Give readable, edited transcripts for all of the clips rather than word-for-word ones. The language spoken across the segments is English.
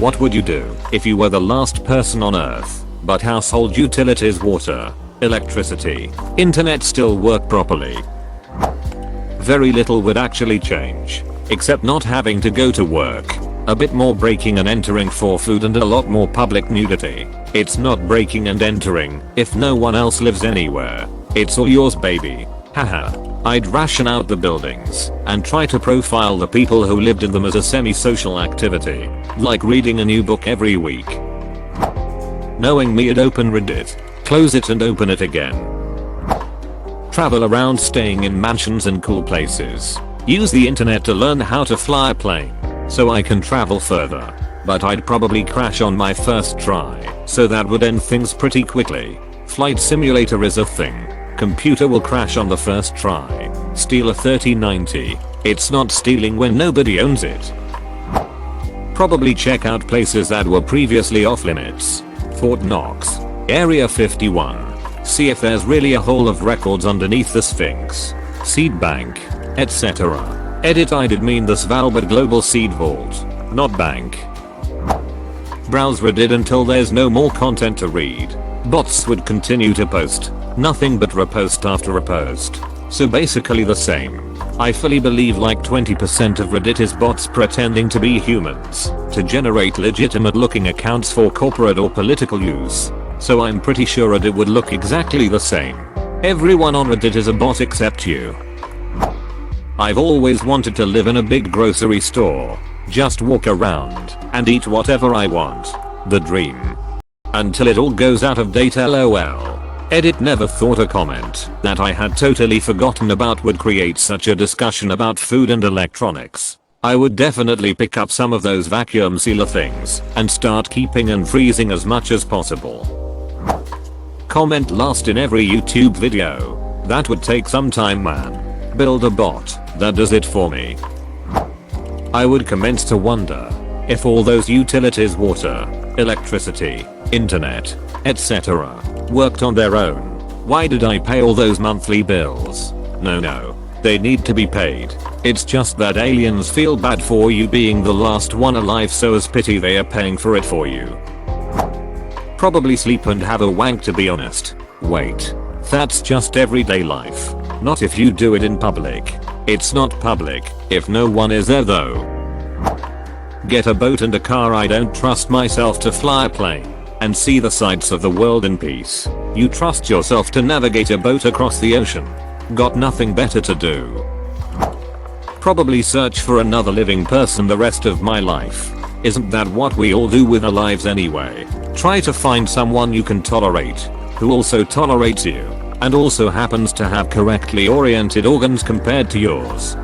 What would you do if you were the last person on Earth, but household utilities, water, electricity, internet still work properly? Very little would actually change, except not having to go to work, a bit more breaking and entering for food, and a lot more public nudity. It's not breaking and entering if no one else lives anywhere. It's all yours, baby. Haha. I'd ration out the buildings and try to profile the people who lived in them as a semi-social activity, like reading a new book every week. Knowing me, I'd open Reddit, close it and open it again. Travel around staying in mansions and cool places. Use the internet to learn how to fly a plane so I can travel further. But I'd probably crash on my first try, so that would end things pretty quickly. Flight simulator is a thing. Computer will crash on the first try. Steal a 3090. It's not stealing when nobody owns it. Probably check out places that were previously off limits. Fort Knox, Area 51. See if there's really a hole of records underneath the Sphinx. Seed bank, etc. Edit, I did mean the Svalbard Global Seed Vault, not bank. Browse Reddit until there's no more content to read. Bots would continue to post. Nothing but repost after repost. So basically the same. I fully believe like 20% of Reddit is bots pretending to be humans to generate legitimate looking accounts for corporate or political use. So I'm pretty sure Reddit would look exactly the same. Everyone on Reddit is a bot except you. I've always wanted to live in a big grocery store. Just walk around and eat whatever I want. The dream. Until it all goes out of date, lol. Edit, never thought a comment that I had totally forgotten about would create such a discussion about food and electronics. I would definitely pick up some of those vacuum sealer things and start keeping and freezing as much as possible. Comment last in every YouTube video. That would take some time, man. Build a bot that does it for me. I would commence to wonder if all those utilities, water, electricity, internet, etc. worked on their own. Why did I pay all those monthly bills? No, they need to be paid. It's just that aliens feel bad for you being the last one alive, so as pity they are paying for it for you. Probably sleep and have a wank, to be honest. Wait, that's just everyday life. Not if you do it in public. It's not public if no one is there though. Get a boat and a car. I don't trust myself to fly a plane and see the sights of the world in peace. You trust yourself to navigate a boat across the ocean. Got nothing better to do. Probably search for another living person the rest of my life. Isn't that what we all do with our lives anyway? Try to find someone you can tolerate, who also tolerates you, and also happens to have correctly oriented organs compared to yours.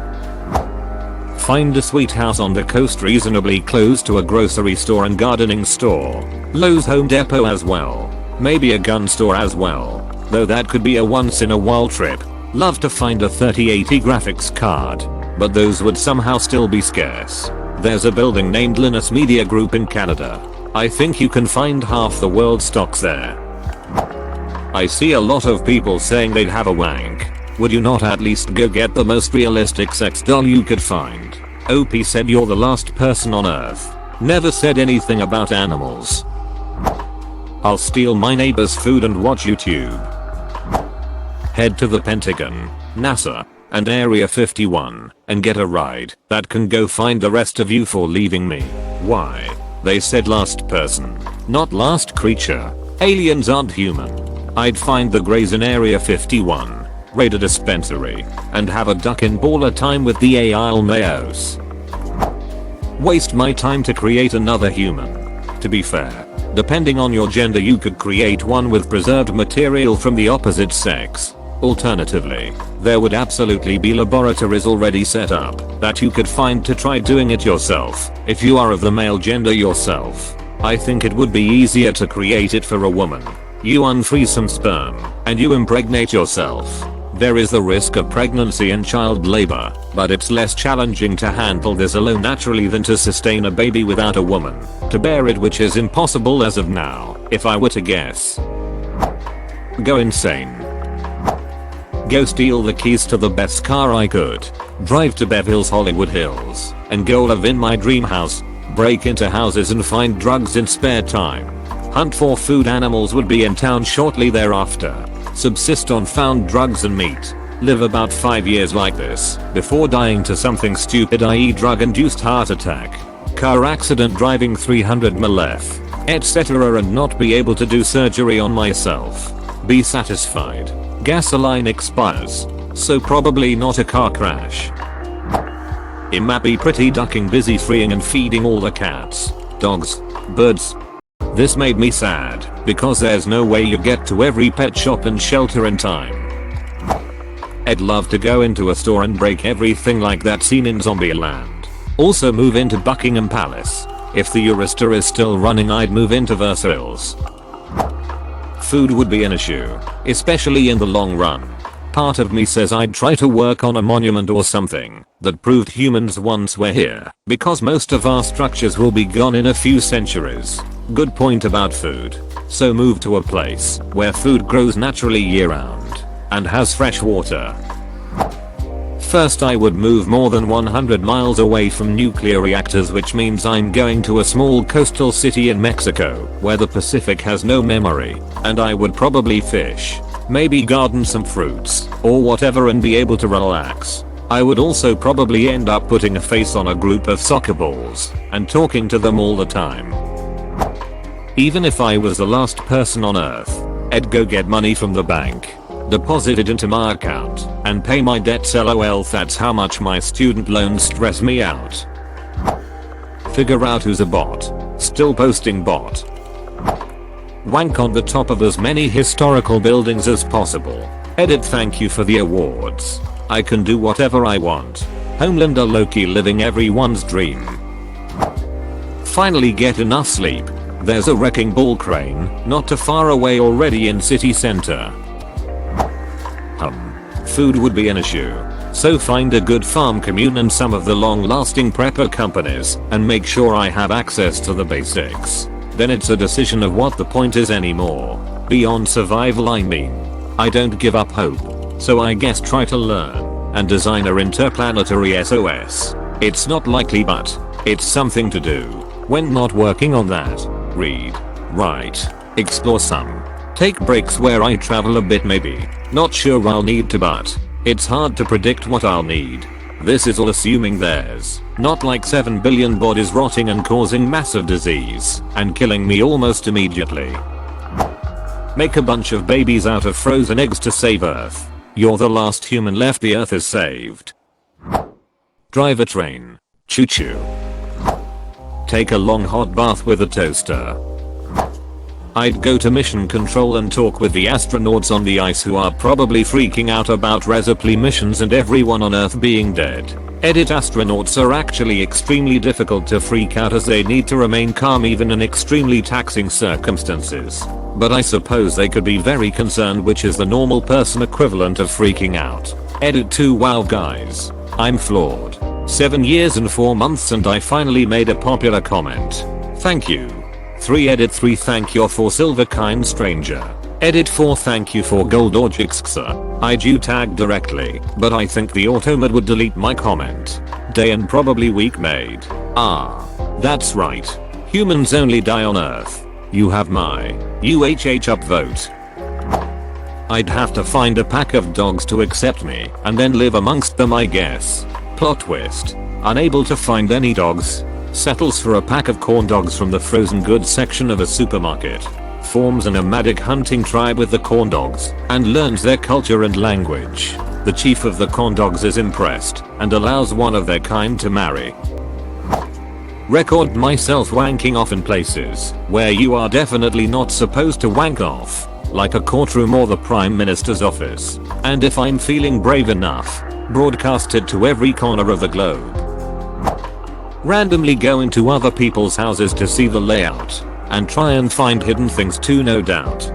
Find a sweet house on the coast reasonably close to a grocery store and gardening store. Lowe's, Home Depot as well. Maybe a gun store as well, though that could be a once in a while trip. Love to find a 3080 graphics card, but those would somehow still be scarce. There's a building named Linus Media Group in Canada. I think you can find half the world's stocks there. I see a lot of people saying they'd have a wank. Would you not at least go get the most realistic sex doll you could find? OP said you're the last person on Earth. Never said anything about animals. I'll steal my neighbor's food and watch YouTube. Head to the Pentagon, NASA, and Area 51 and get a ride that can go find the rest of you for leaving me. Why? They said last person, not last creature. Aliens aren't human. I'd find the Greys in Area 51. Raid a dispensary, and have a duck and baller time with the AI Mayos. Waste my time to create another human. To be fair, depending on your gender you could create one with preserved material from the opposite sex. Alternatively, there would absolutely be laboratories already set up that you could find to try doing it yourself if you are of the male gender yourself. I think it would be easier to create it for a woman. You unfreeze some sperm, and you impregnate yourself. There is the risk of pregnancy and child labor, but it's less challenging to handle this alone naturally than to sustain a baby without a woman to bear it, which is impossible as of now, if I were to guess. Go insane. Go steal the keys to the best car I could. Drive to Bev Hills, Hollywood Hills, and go live in my dream house. break into houses and find drugs in spare time. Hunt for food. Animals would be in town shortly thereafter. Subsist on found drugs and meat. Live about 5 years like this before dying to something stupid, i.e. drug-induced heart attack, car accident, driving 300 mph, etc., and not be able to do surgery on myself. Be satisfied. Gasoline expires, so probably not a car crash. Be pretty ducking, busy freeing and feeding all the cats, dogs, birds. This made me sad because there's no way you get to every pet shop and shelter in time. I'd love to go into a store and break everything like that scene in Zombieland. Also move into Buckingham Palace. If the Eurostar is still running, I'd move into Versailles. Food would be an issue, especially in the long run. Part of me says I'd try to work on a monument or something that proved humans once were here, because most of our structures will be gone in a few centuries. Good point about food. So move to a place where food grows naturally year round and has fresh water. First, I would move more than 100 miles away from nuclear reactors, which means I'm going to a small coastal city in Mexico where the Pacific has no memory, and I would probably fish, maybe garden some fruits or whatever, and be able to relax. I would also probably end up putting a face on a group of soccer balls and talking to them all the time. Even if I was the last person on earth, I'd go get money from the bank, deposit it into my account, and pay my debts. LOL, that's how much my student loans stress me out. Figure out who's a bot. Still posting bot. Wank on the top of as many historical buildings as possible. Edit, thank you for the awards. I can do whatever I want. Homelander Loki, living everyone's dream. Finally get enough sleep. There's a wrecking ball crane not too far away already in city center. Food would be an issue. So find a good farm commune and some of the long-lasting prepper companies and make sure I have access to the basics. Then it's a decision of what the point is anymore. Beyond survival, I mean. I don't give up hope. So I guess try to learn and design a interplanetary SOS. It's not likely, but it's something to do. When not working on that, read, write, explore some. Take breaks where I travel a bit maybe. Not sure I'll need to, but it's hard to predict what I'll need. This is all assuming there's not like 7 billion bodies rotting and causing massive disease and killing me almost immediately. Make a bunch of babies out of frozen eggs to save Earth. You're the last human left, the Earth is saved. Drive a train. Choo choo. Take a long hot bath with a toaster. I'd go to mission control and talk with the astronauts on the ice who are probably freaking out about resupply missions and everyone on Earth being dead. Edit, astronauts are actually extremely difficult to freak out as they need to remain calm even in extremely taxing circumstances. But I suppose they could be very concerned, which is the normal person equivalent of freaking out. Edit 2, wow guys, I'm flawed. 7 years and 4 months and I finally made a popular comment. Thank you. 3, edit 3, thank you for silver kind stranger. Edit 4, thank you for gold orgixxa. I do tag directly, but I think the automod would delete my comment. Day and probably week made. Ah, that's right. Humans only die on Earth. You have my UHH upvote. I'd have to find a pack of dogs to accept me and then live amongst them, I guess. Plot twist. Unable to find any dogs. Settles for a pack of corn dogs from the frozen goods section of a supermarket. Forms a nomadic hunting tribe with the corn dogs and learns their culture and language. The chief of the corn dogs is impressed and allows one of their kind to marry. Record myself wanking off in places where you are definitely not supposed to wank off, like a courtroom or the Prime Minister's office. And if I'm feeling brave enough, broadcast it to every corner of the globe. Randomly go into other people's houses to see the layout and try and find hidden things too, no doubt.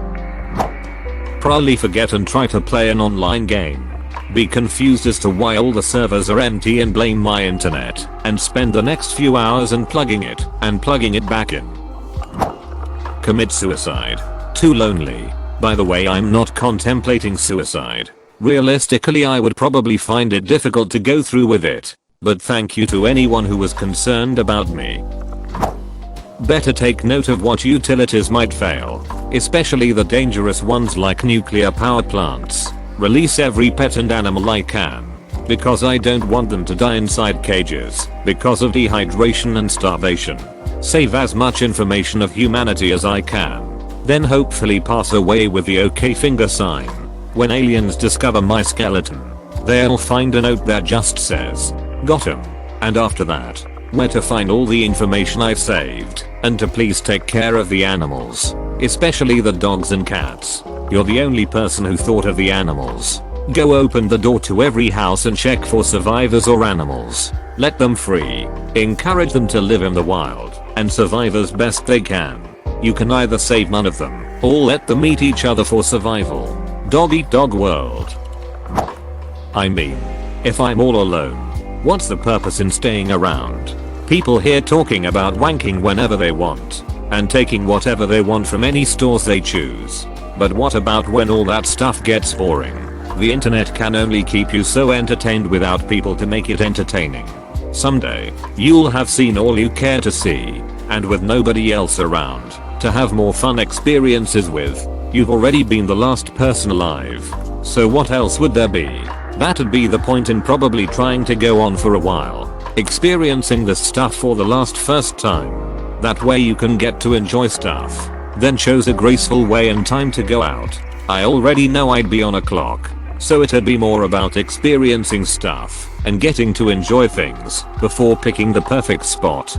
Probably forget and try to play an online game. Be confused as to why all the servers are empty and blame my internet and spend the next few hours unplugging it and plugging it back in. Commit suicide. Too lonely. By the way, I'm not contemplating suicide. Realistically, I would probably find it difficult to go through with it. But thank you to anyone who was concerned about me. Better take note of what utilities might fail, especially the dangerous ones like nuclear power plants. Release every pet and animal I can, because I don't want them to die inside cages because of dehydration and starvation. Save as much information of humanity as I can, then hopefully pass away with the okay finger sign. When aliens discover my skeleton, they'll find a note that just says, "Got him," and after that, where to find all the information I've saved, and to please take care of the animals, especially the dogs and cats. You're the only person who thought of the animals. Go open the door to every house and check for survivors or animals. Let them free. Encourage them to live in the wild and survive as best they can. You can either save none of them, or let them eat each other for survival. Dog eat dog world. I mean, if I'm all alone, what's the purpose in staying around? People here talking about wanking whenever they want, and taking whatever they want from any stores they choose. But what about when all that stuff gets boring? The internet can only keep you so entertained without people to make it entertaining. Someday, you'll have seen all you care to see, and with nobody else around to have more fun experiences with, you've already been the last person alive. So what else would there be? That'd be the point in probably trying to go on for a while, experiencing this stuff for the first time. That way you can get to enjoy stuff, then chose a graceful way and time to go out. I already know I'd be on a clock, so it'd be more about experiencing stuff and getting to enjoy things before picking the perfect spot.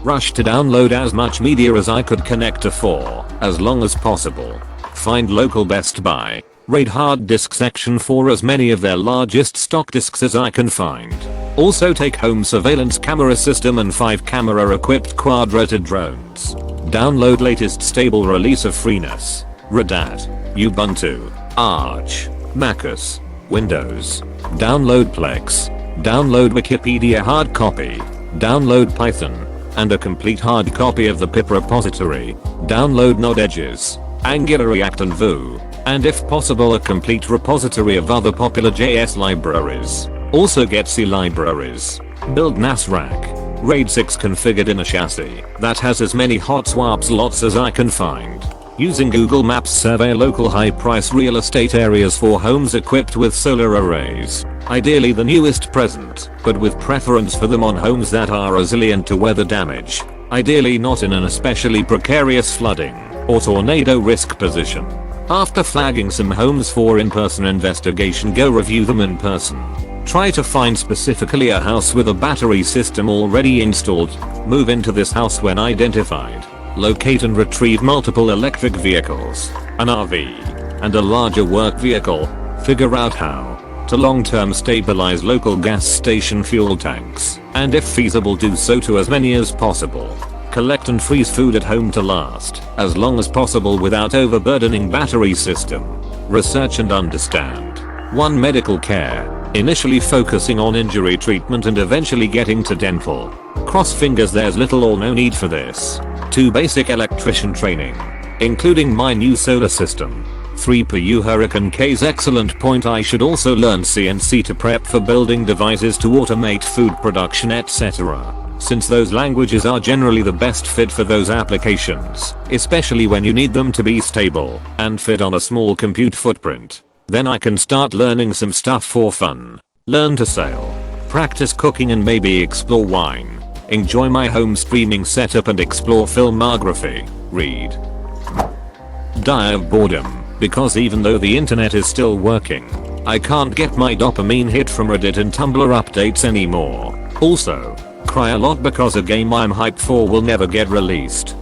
Rush to download as much media as I could connect to for as long as possible. Find local Best Buy, raid hard disk section for as many of their largest stock disks as I can find. Also take home surveillance camera system and 5 camera equipped quad-rotor drones. Download latest stable release of Freeness, Red Hat, Ubuntu, Arch, macOS, Windows. Download Plex. Download Wikipedia hard copy. Download Python, and a complete hard copy of the pip repository. Download Node-Edges, Angular, React and Vue, and if possible a complete repository of other popular JS libraries. Also get C libraries. Build NAS rack. RAID 6 configured in a chassis that has as many hot swap slots as I can find. Using Google Maps survey local high-price real estate areas for homes equipped with solar arrays. Ideally the newest present, but with preference for them on homes that are resilient to weather damage. Ideally not in an especially precarious flooding or tornado risk position. After flagging some homes for in-person investigation, go review them in person. Try to find specifically a house with a battery system already installed. Move into this house when identified. Locate and retrieve multiple electric vehicles, an RV, and a larger work vehicle. Figure out how to long-term stabilize local gas station fuel tanks, and if feasible do so to as many as possible. Collect and freeze food at home to last as long as possible without overburdening battery system. Research and understand 1. Medical care, initially focusing on injury treatment and eventually getting to dental. Cross fingers there's little or no need for this. 2. Basic electrician training, including my new solar system. 3. PU Hurricane K's excellent point. I should also learn CNC to prep for building devices to automate food production, etc. Since those languages are generally the best fit for those applications, especially when you need them to be stable and fit on a small compute footprint. Then I can start learning some stuff for fun. Learn to sail, practice cooking and maybe explore wine. Enjoy my home streaming setup and explore filmography. Read. Die of boredom, because even though the internet is still working, I can't get my dopamine hit from Reddit and Tumblr updates anymore. Also, cry a lot because a game I'm hyped for will never get released.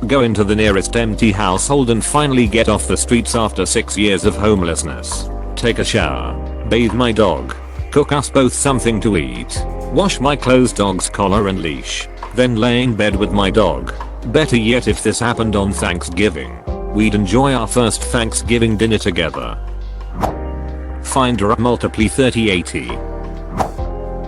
Go into the nearest empty household and finally get off the streets after 6 years of homelessness. Take a shower, bathe my dog, cook us both something to eat, wash my clothes, dog's collar and leash, then lay in bed with my dog. Better yet, if this happened on Thanksgiving, we'd enjoy our first Thanksgiving dinner together. Finder multiply 3080.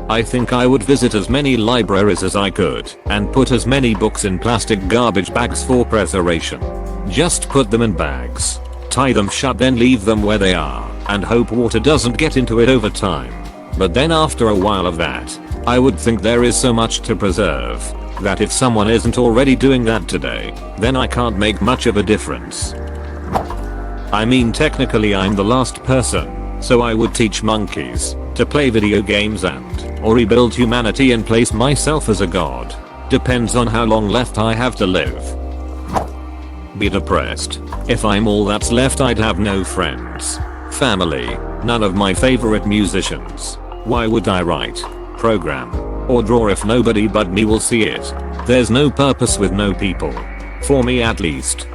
I think I would visit as many libraries as I could and put as many books in plastic garbage bags for preservation. Just put them in bags, tie them shut, then leave them where they are and hope water doesn't get into it over time. But then after a while of that, I would think there is so much to preserve that if someone isn't already doing that today, then I can't make much of a difference. I mean, technically I'm the last person, so I would teach monkeys to play video games and or rebuild humanity and place myself as a god. Depends on how long left I have to live. Be depressed. If I'm all that's left, I'd have no friends, family, none of my favorite musicians. Why would I write, program, or draw if nobody but me will see it? There's no purpose with no people. For me at least.